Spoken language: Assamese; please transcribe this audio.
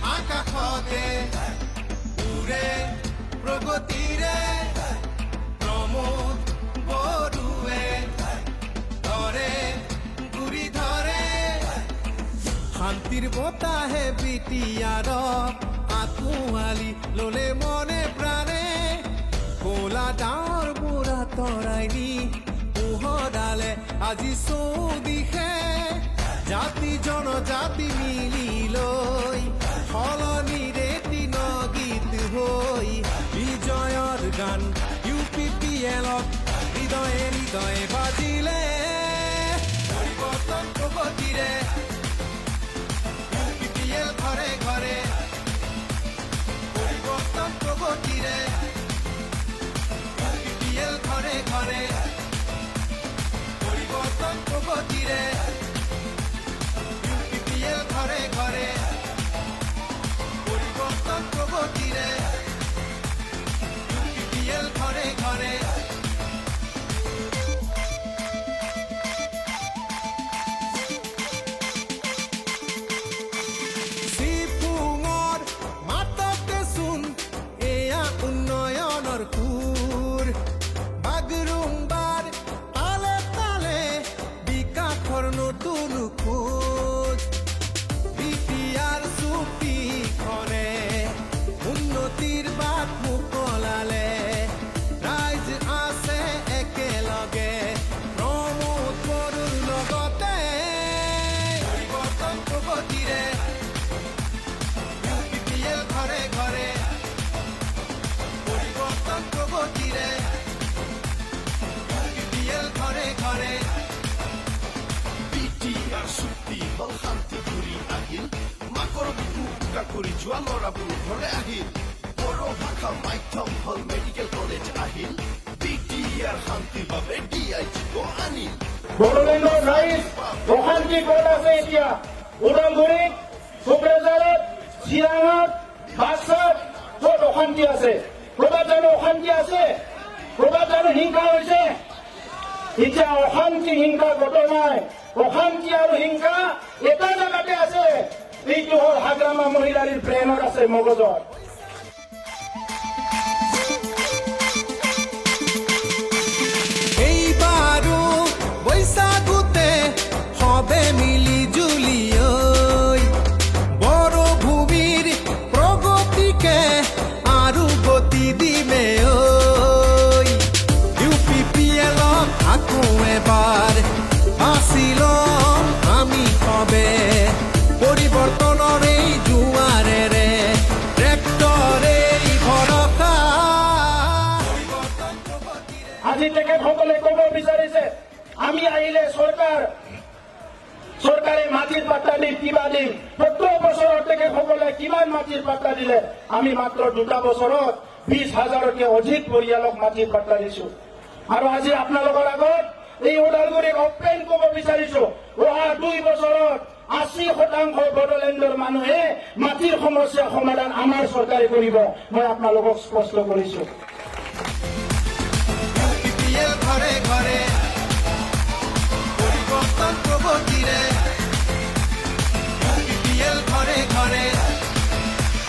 আকাশতে উৰে প্ৰগতিৰে প্ৰমোদ বড়োৱে ধৰে গুৰি ধৰে শান্তিৰ বতাহে বিটিয়াৰক আঁকোৱালি ললে মনে প্ৰাণে ক'লা ডাৱৰ বুঢ়া তৰাই নি পোহৰালে আজি চৌদিশে জাতি জনজাতি মিলি লৈ সলনিৰে তিন গীত হৈ বিজয়ৰ গান UPPLক হৃদয়ে হৃদয়ে বাজিলে পৰিৱৰ্তন প্ৰগতিৰে UPPL ঘৰে ঘৰে পৰিৱৰ্তন প্ৰগতিৰে UPPL ঘৰে ঘৰে পৰিৱৰ্তন প্ৰগতিৰে UPPL ঘৰে ঘৰে পৰিৱৰ্তন প্ৰগতিৰে UPPL ঘৰে ঘৰে চিফুঙৰ মাততে চোন এয়া উন্নয়নৰ সুৰ বাগৰুম্বাৰ তালে তালে বিকাশৰ নতুন খোজ বিটিয়াৰ চুক্তিখনে উন্নতিৰ বাট মোকলালে ৰাইজ আছে একেলগে প্ৰমোদ বড়োৰ লগতে পৰিৱৰ্তন প্ৰগতিৰে UPPL ঘৰে ঘৰে পৰিৱৰ্তন প্ৰগতিৰে UPPL ঘৰে ঘৰে বিটিআৰ চুক্তি হল শান্তি ঘূৰি আহিল মাকৰ বিহু উকা কৰি যোৱা ল'ৰাবোৰ ঘৰলে আহিল বড়ো ভাষা মাধ্যম হল মেডিকেল কলেজ আহিল বিটিআৰ শান্তিৰ বাবে DIG আনিল বড়োলেণ্ডৰ ৰাইজ অশান্তি ক'ত আছে এতিয়া ওদালগুৰিত কোকৰাঝাৰত চিৰাঙত বাক্সাত ক'ত অশান্তি আছে ক'ৰবাত জানো অশান্তি আছে ক'ৰবাত জানো হিংসা হৈছে এতিয়া অশান্তি হিংসা ক'তো নাই অশান্তি আৰু হিংসা এটা জেগাতে আছে এইটো হ'ল হাগ্ৰামা মহিলাৰ ব্ৰেইনত আছে মগজত এইবাৰো বৈশাগুতে সবে মিলি জুলি ঐ বড়ো ভূমিৰ প্ৰগতিকে আৰু গতি দিমে ঐ UPPLক আকৌ এবাৰ বাছি ল'ম আমি সবে পৰিৱৰ্তনৰ এই জোৱাৰেৰে ট্ৰেক্টৰে ভৰসা পৰিৱৰ্তন প্ৰগতিৰে আজি তেখেতসকলে ক'ব বিচাৰিছে আমি আহিলে চৰকাৰে মাটিৰ পাত্তা দিম কিবা দিম 17 বছৰত তেখেতসকলে কিমান মাটিৰ পাত্তা দিলে আমি মাত্ৰ 2 বছৰত 20,000তকৈ অধিক পৰিয়ালক মাটিৰ পাত্তা দিছো আৰু আজি আপোনালোকৰ আগত এই ওদালগুৰিক অপেন ক'ব বিচাৰিছো অহা 2 বছৰত 80% বড়োলেণ্ডৰ মানুহে মাটিৰ সমস্যা সমাধান আমাৰ চৰকাৰে কৰিব মই আপোনালোকক স্পষ্ট কৰিছো